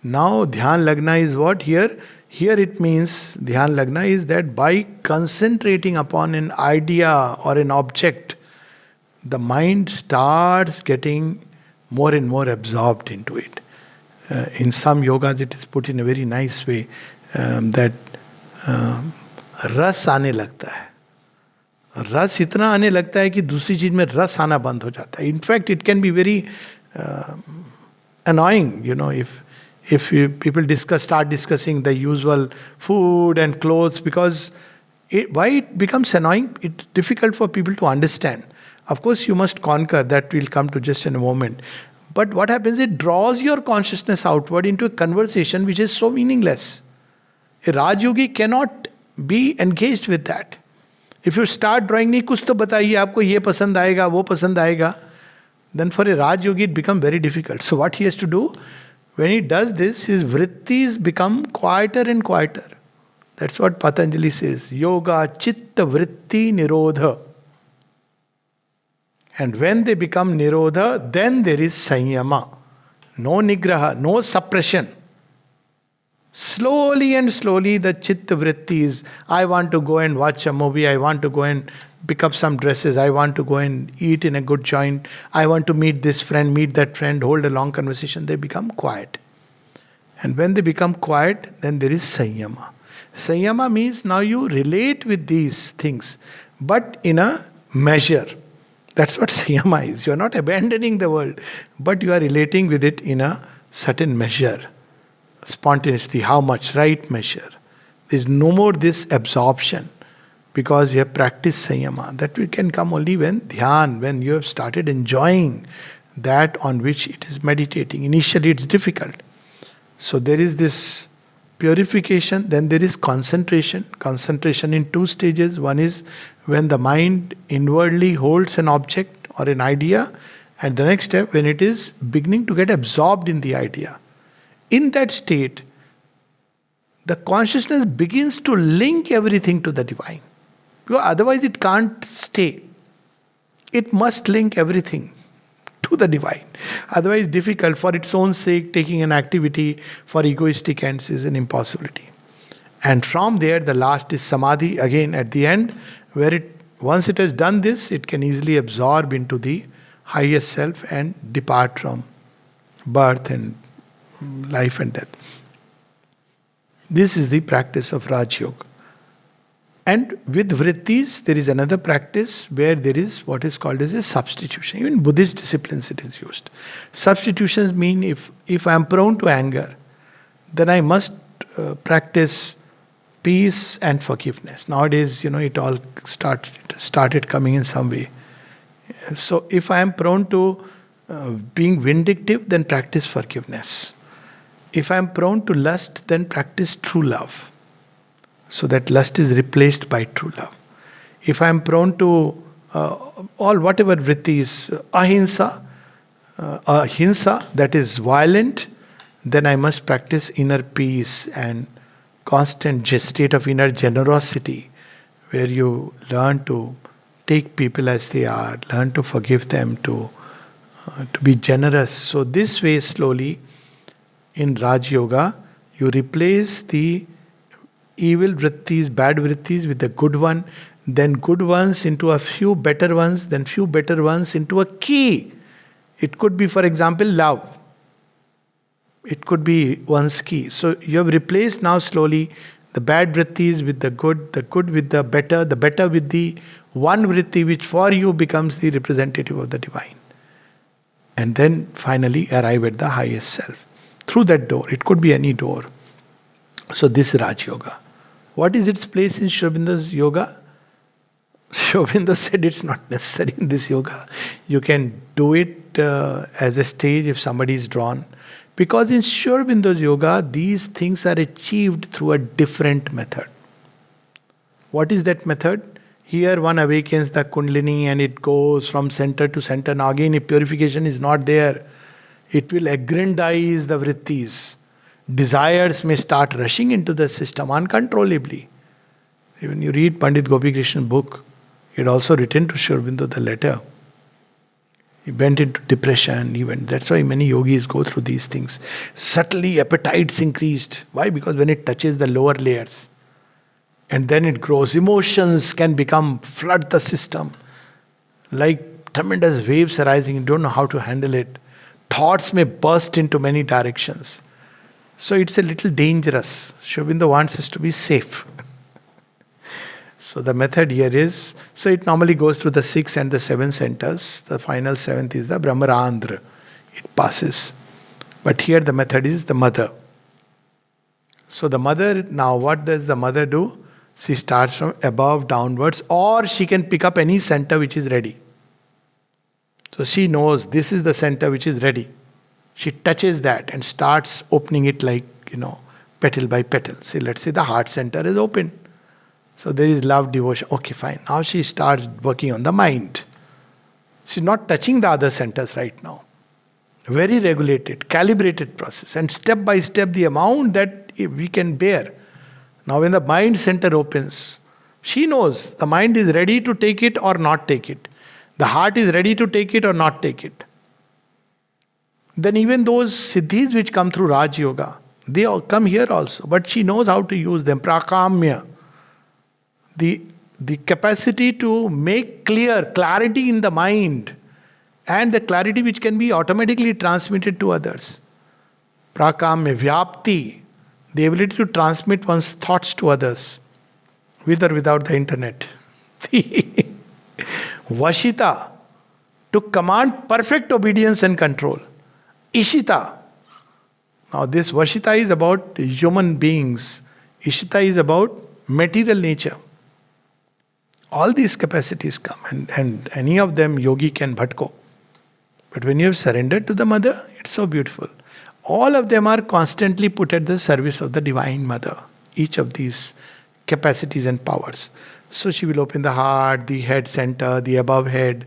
Now dhyan lagna is what? Here it means, dhyan lagna is that by concentrating upon an idea or an object, the mind starts getting more and more absorbed into it. In some yogas it is put in a very nice way that रस आने लगता है. रस इतना आने लगता है कि दूसरी चीज में रस आना बंद हो जाता है. In fact it can be very annoying, if people start discussing the usual food and clothes, because why it becomes annoying, it's difficult for people to understand. Of course, you must conquer, that will come to just in a moment. But what happens, it draws your consciousness outward into a conversation which is so meaningless. A Raj Yogi cannot be engaged with that. If you start drawing, नहीं कुछ तो बताइए आपको ये पसंद आएगा वो पसंद आएगा, then for a Raj Yogi it becomes very difficult. So what he has to do, when he does this, his vrittis become quieter and quieter. That's what Patanjali says. Yoga chitta vritti nirodha. And when they become nirodha, then there is sanyama. No nigraha, no suppression. Slowly and slowly the chitta vritti is, I want to go and watch a movie, I want to go and pick up some dresses, I want to go and eat in a good joint, I want to meet this friend, meet that friend, hold a long conversation. They become quiet. And when they become quiet, then there is sanyama. Sanyama means now you relate with these things, but in a measure. That's what sanyama is. You are not abandoning the world, but you are relating with it in a certain measure. Spontaneously, how much? Right measure. There is no more this absorption because you have practiced sanyama. That will can come only when dhyan, when you have started enjoying that on which it is meditating. Initially it's difficult. So there is this purification, then there is concentration. Concentration in two stages. One is when the mind inwardly holds an object or an idea, and the next step when it is beginning to get absorbed in the idea. In that state, the consciousness begins to link everything to the divine. Because otherwise it can't stay. It must link everything to the divine. Otherwise difficult for its own sake, taking an activity for egoistic ends is an impossibility. And from there the last is samadhi again at the end, where it once it has done this, it can easily absorb into the highest self and depart from birth and life and death. This is the practice of Raj Yoga. And with vrittis, there is another practice where there is what is called as a substitution. Even Buddhist disciplines it is used. Substitutions mean if I am prone to anger, then I must practice peace and forgiveness. Nowadays, it all started coming in some way. So if I am prone to being vindictive, then practice forgiveness. If I am prone to lust, then practice true love. So that lust is replaced by true love. If I am prone to all whatever vrittis, ahimsa, that is violent, then I must practice inner peace and constant state of inner generosity, where you learn to take people as they are, learn to forgive them, to be generous. So this way slowly in Raj Yoga, you replace the evil vrittis, bad vrittis with the good one, then good ones into a few better ones, then few better ones into a key. It could be, for example, love. It could be one's key. So you have replaced now slowly the bad vrittis with the good with the better with the one vritti which for you becomes the representative of the divine. And then finally arrive at the highest self. Through that door. It could be any door. So this is Raj Yoga. What is its place in Sri Aurobindo's yoga? Sri Aurobindo said it's not necessary in this yoga. You can do it as a stage if somebody is drawn. Because in Sri Aurobindo's yoga, these things are achieved through a different method. What is that method? Here one awakens the Kundalini and it goes from center to center. Now again, if purification is not there, it will aggrandize the vrittis. Desires may start rushing into the system uncontrollably. Even you read Pandit Gopi Krishna's book, he had also written to Sri Aurobindo the letter. He went into depression even. That's why many yogis go through these things. Subtly appetites increased. Why? Because when it touches the lower layers, and then it grows. Emotions can flood the system. Like tremendous waves arising, you don't know how to handle it. Thoughts may burst into many directions. So it's a little dangerous. Sri Aurobindo wants us to be safe. So the method here is, so it normally goes through the 6 and the 7 centers. The final 7th is the Brahmarandhra. It passes. But here the method is the mother. So the mother, now what does the mother do? She starts from above downwards, or she can pick up any center which is ready. So she knows this is the center which is ready. She touches that and starts opening it like, petal by petal. See, let's say the heart center is open. So there is love, devotion. Okay, fine. Now she starts working on the mind. She's not touching the other centers right now. Very regulated, calibrated process. And step by step, the amount that we can bear. Now when the mind center opens, she knows the mind is ready to take it or not take it. The heart is ready to take it or not take it. Then even those siddhis which come through Raj Yoga, they all come here also. But she knows how to use them. Prakamya. The capacity to make clarity in the mind, and the clarity which can be automatically transmitted to others. Prakamya, Vyapti, the ability to transmit one's thoughts to others, with or without the internet. Vashita, to command perfect obedience and control. Ishita. Now this Vashita is about human beings. Ishita is about material nature. All these capacities come, and any of them yogi can bhatko. But when you have surrendered to the mother, it's so beautiful. All of them are constantly put at the service of the Divine Mother. Each of these capacities and powers. So she will open the heart, the head center, the above head,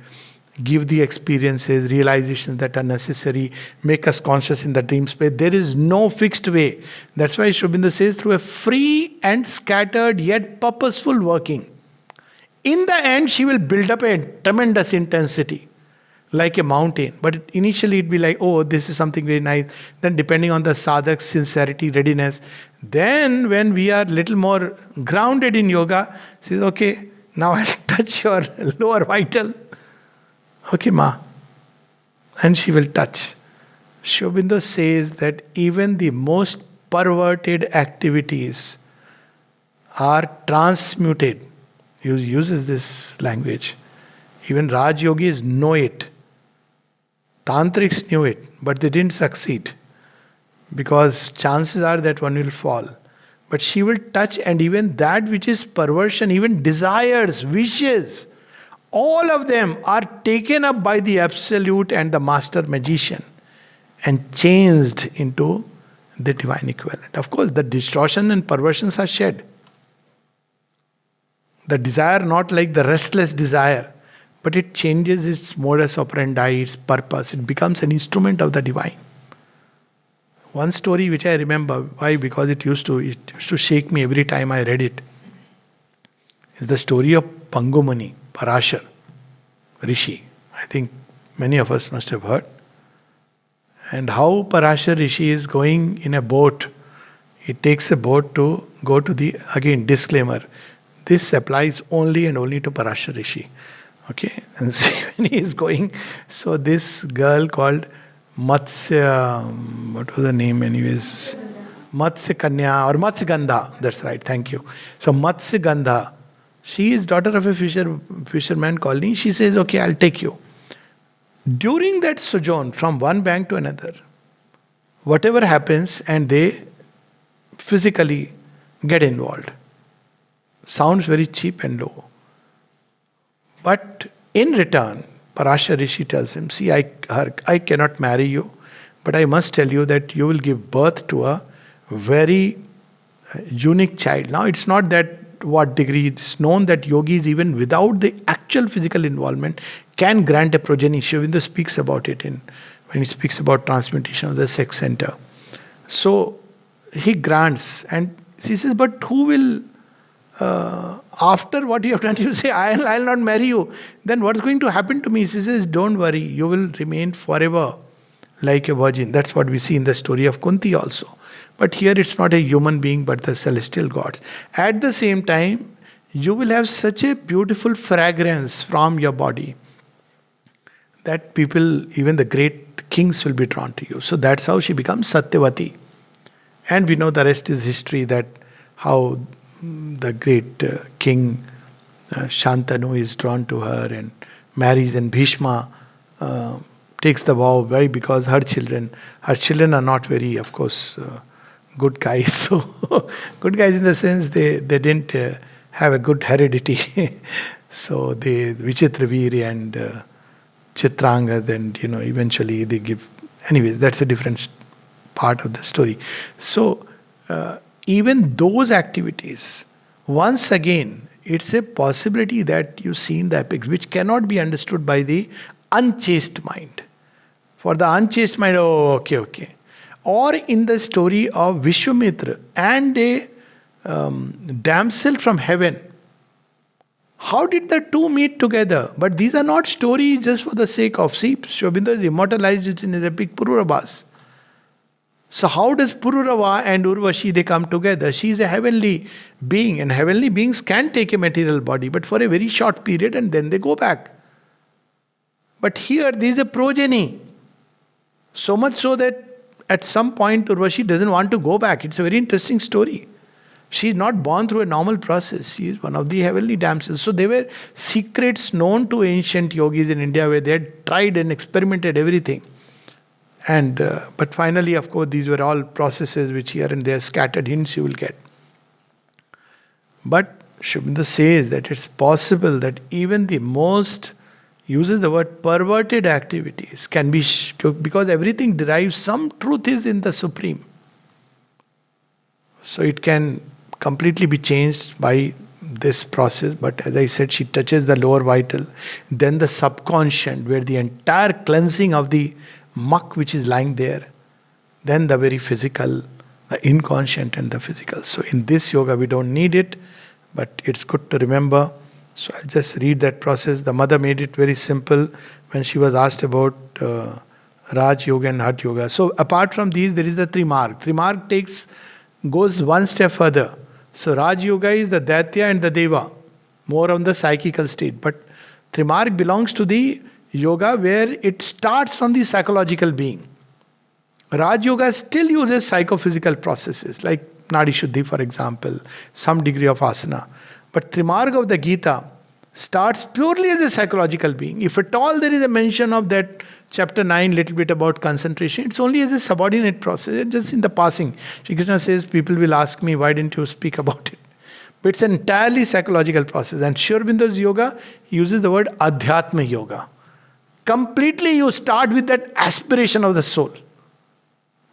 give the experiences, realizations that are necessary, make us conscious in the dream space. There is no fixed way. That's why Sri Aurobindo says, through a free and scattered yet purposeful working. In the end, she will build up a tremendous intensity, like a mountain. But initially it'd be like, oh, this is something very nice. Then depending on the sadhak's sincerity, readiness, then when we are little more grounded in yoga, she says, okay, now I'll touch your lower vital. Okay, ma. And she will touch. Sri Aurobindo says that even the most perverted activities are transmuted. He uses this language. Even Raj Yogis know it. Tantrics knew it, but they didn't succeed. Because chances are that one will fall. But she will touch, and even that which is perversion, even desires, wishes, all of them are taken up by the Absolute and the Master Magician and changed into the divine equivalent. Of course, the distortion and perversions are shed. The desire, not like the restless desire, but it changes its modus operandi, its purpose. It becomes an instrument of the divine. One story which I remember, why? Because it used to shake me every time I read it, is the story of Pangumani, Parashar, Rishi. I think many of us must have heard. And how Parashar Rishi is going in a boat. He takes a boat to go to the, again, disclaimer, this applies only and only to Parashar Rishi. Okay, and see when he is going, so this girl called Matsya, what was the name anyways? Matsya Kanya or Matsya Gandha, that's right, thank you. So Matsya Gandha, she is daughter of a fisherman colony. She says, okay, I'll take you. During that sojourn from one bank to another, whatever happens, and they physically get involved. Sounds very cheap and low. But in return, Parashar Rishi tells him, see, I cannot marry you, but I must tell you that you will give birth to a very unique child. Now, it's not that what degree, it's known that yogis, even without the actual physical involvement, can grant a progeny. Sri Aurobindo speaks about it when he speaks about transmutation of the sex center. So, he grants, and she says, but who will... after what you have done, you say, I'll not marry you. Then what's going to happen to me? He says, don't worry, you will remain forever like a virgin. That's what we see in the story of Kunti also. But here it's not a human being, but the celestial gods. At the same time, you will have such a beautiful fragrance from your body that people, even the great kings, will be drawn to you. So that's how she becomes Satyavati. And we know the rest is history, that how the great king Shantanu is drawn to her and marries, and Bhishma takes the vow. Why? Because her children are not very, of course, good guys. So good guys in the sense they didn't have a good heredity. So they Vichitraviri and Chitrangad, and eventually they give. Anyways, that's a different part of the story. So even those activities, once again, it's a possibility that you see in the epics, which cannot be understood by the unchaste mind. For the unchaste mind, oh, okay. Or in the story of Vishwamitra and a damsel from heaven, How did the two meet together? But these are not stories just for the sake of. See, Sri Aurobindo is immortalized in his epic Pururabhas. So how does Pururava and Urvashi they come together? She is a heavenly being, and heavenly beings can take a material body, but for a very short period and then they go back. But here there is a progeny. So much so that at some point Urvashi doesn't want to go back. It's a very interesting story. She is not born through a normal process. She is one of the heavenly damsels. So there were secrets known to ancient yogis in India where they had tried and experimented everything. And but finally, of course, these were all processes which here and there scattered hints you will get. But Sri Aurobindo says that it's possible that even the most, uses the word perverted activities, can be, because everything derives, some truth is in the Supreme. So it can completely be changed by this process. But as I said, she touches the lower vital, then the subconscious, where the entire cleansing of the muck which is lying there, then the very physical, the inconscient and the physical. So in this yoga we don't need it, but it's good to remember. So I'll just read that process. The mother made it very simple when she was asked about Raj Yoga and Hatha Yoga. So apart from these, there is the Trimarg. Trimarg goes one step further. So Raj Yoga is the Daitya and the Deva, more on the psychical state. But Trimarg belongs to the yoga where it starts from the psychological being. Raj Yoga still uses psychophysical processes like Nadi Shuddhi, for example, some degree of asana. But Trimarg of the Gita starts purely as a psychological being. If at all there is a mention of that chapter 9, little bit about concentration, it's only as a subordinate process, just in the passing. Shri Krishna says, people will ask me, why didn't you speak about it? But it's an entirely psychological process. And Sri Aurobindo's yoga uses the word Adhyatma Yoga. Completely you start with that aspiration of the soul.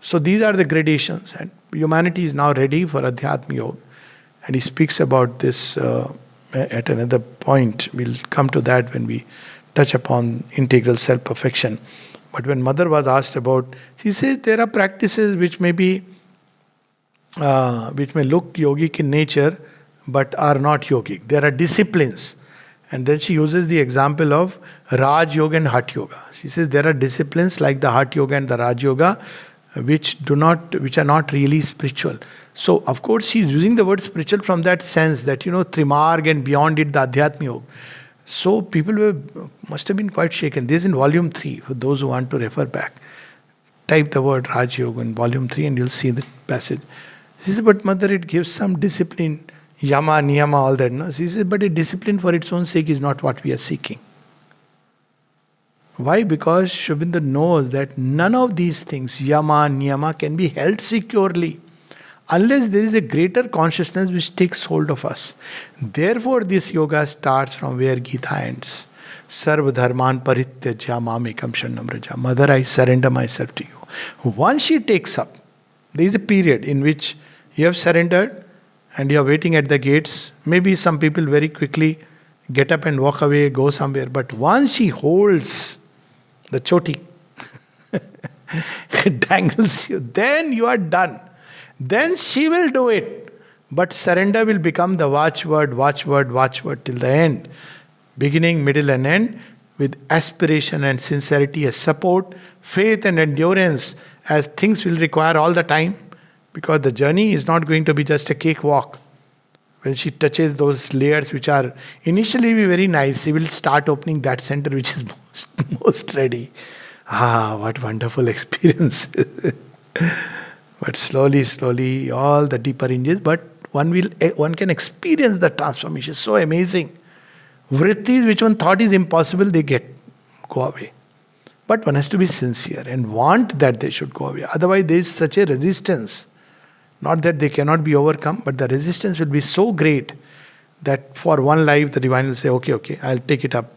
So these are the gradations, and humanity is now ready for Adhyatma Yoga. And he speaks about this at another point. We'll come to that when we touch upon integral self-perfection. But when mother was asked about, she said there are practices which may be, which may look yogic in nature, but are not yogic. There are disciplines. And then she uses the example of Raj Yoga and Hatha Yoga. She says there are disciplines like the Hatha Yoga and the Raj Yoga which are not really spiritual. So of course she is using the word spiritual from that sense that, Trimarg and beyond it, the Adhyatma Yoga. So people must have been quite shaken. This is in volume 3, for those who want to refer back. Type the word Raj Yoga in volume 3 and you'll see the passage. She says, but mother, it gives some discipline, yama, niyama, all that. No? She says, but a discipline for its own sake is not what we are seeking. Why? Because Sri Aurobindo knows that none of these things, yama, niyama, can be held securely unless there is a greater consciousness which takes hold of us. Therefore, this yoga starts from where Gita ends. Sarva dharman parityajya mamekam sharnam raja. Mother, I surrender myself to you. Once she takes up, there is a period in which you have surrendered and you are waiting at the gates. Maybe some people very quickly get up and walk away, go somewhere. But once she holds the choti, it dangles you, then you are done. Then she will do it. But surrender will become the watchword till the end. Beginning, middle and end, with aspiration and sincerity as support, faith and endurance as things will require all the time. Because the journey is not going to be just a cakewalk. When she touches those layers which are initially be very nice, she will start opening that center which is most ready. What wonderful experience. But slowly, all the deeper inches, but one can experience the transformation. So amazing. Vrittis which one thought is impossible, they go away. But one has to be sincere and want that they should go away. Otherwise there is such a resistance. Not that they cannot be overcome, but the resistance will be so great that for one life the divine will say, okay, I'll take it up.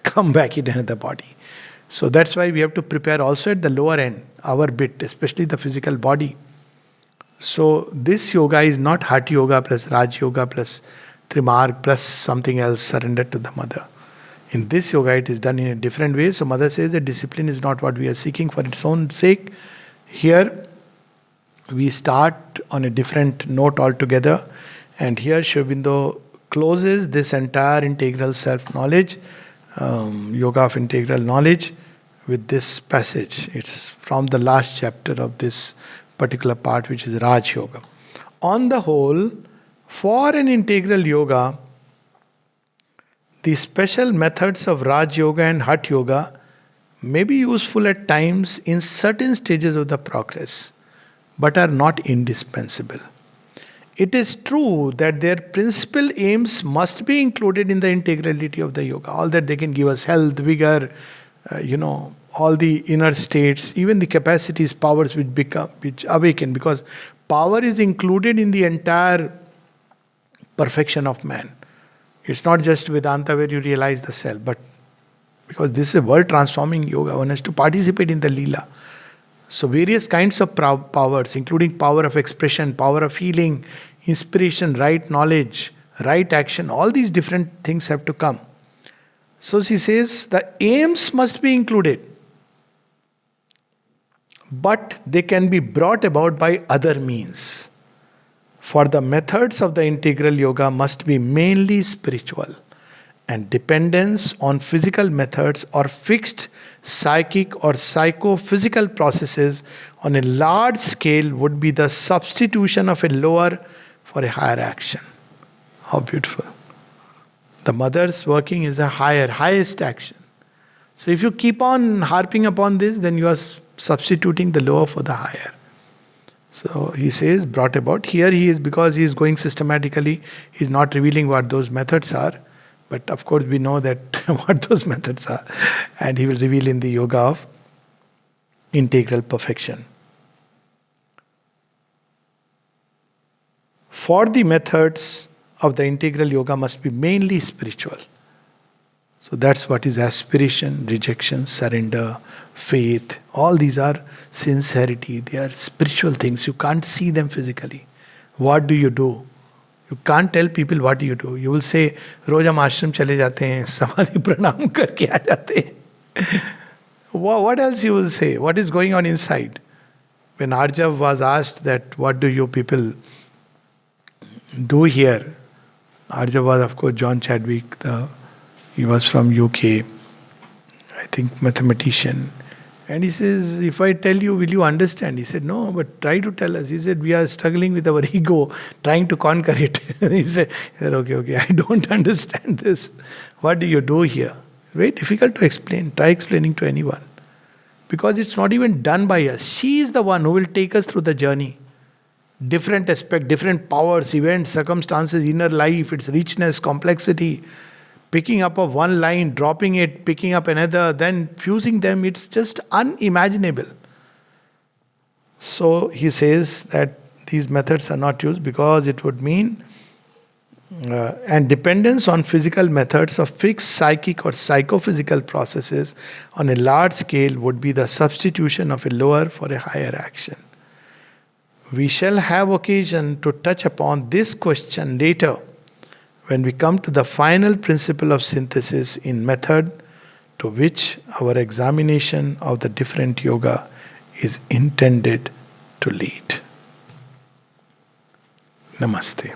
Come back in another body. So that's why we have to prepare also at the lower end, our bit, especially the physical body. So this yoga is not Hatha Yoga plus Raj Yoga plus Trimarg plus something else surrendered to the mother. In this yoga it is done in a different way. So mother says that discipline is not what we are seeking for its own sake. Here we start on a different note altogether. And here Sri Aurobindo closes this entire integral self-knowledge, yoga of integral knowledge, with this passage. It's from the last chapter of this particular part, which is Raj Yoga. On the whole, for an integral yoga, the special methods of Raj Yoga and Hatha Yoga may be useful at times in certain stages of the progress, but are not indispensable. It is true that their principal aims must be included in the integrality of the yoga. All that they can give us health, vigor, all the inner states, even the capacities, powers which awaken, because power is included in the entire perfection of man. It's not just Vedanta where you realize the self, but because this is a world transforming yoga, one has to participate in the Leela. So various kinds of powers, including power of expression, power of healing, inspiration, right knowledge, right action, all these different things have to come. So she says the aims must be included, but they can be brought about by other means. For the methods of the integral yoga must be mainly spiritual, and dependence on physical methods or fixed psychic or psychophysical processes on a large scale would be the substitution of a lower for a higher action. How beautiful. The mother's working is a highest action. So if you keep on harping upon this, then you are substituting the lower for the higher. So he says, brought about. Here he is, because he is going systematically, he is not revealing what those methods are. But of course we know that what those methods are. And he will reveal in the yoga of integral perfection. For the methods of the integral yoga must be mainly spiritual. So that's what is aspiration, rejection, surrender, faith. All these are sincerity. They are spiritual things. You can't see them physically. What do? You can't tell people what do. You will say, रोज हम आश्रम चले जाते हैं, समाधि प्रणाम करके आ जाते हैं. What else you will say? What is going on inside? When Arjav was asked that, what do you people do here? Arjav was, of course, John Chadwick. He was from UK, I think mathematician. And he says, if I tell you, will you understand? He said, no, but try to tell us. He said, we are struggling with our ego, trying to conquer it. He said, okay, I don't understand this. What do you do here? Very difficult to explain. Try explaining to anyone. Because it's not even done by us. She is the one who will take us through the journey. Different aspects, different powers, events, circumstances, inner life, its richness, complexity. Picking up of one line, dropping it, picking up another, then fusing them, it's just unimaginable. So he says that these methods are not used because it would mean and dependence on physical methods of fixed psychic or psychophysical processes on a large scale would be the substitution of a lower for a higher action. We shall have occasion to touch upon this question later, when we come to the final principle of synthesis in method, to which our examination of the different yoga is intended to lead. Namaste.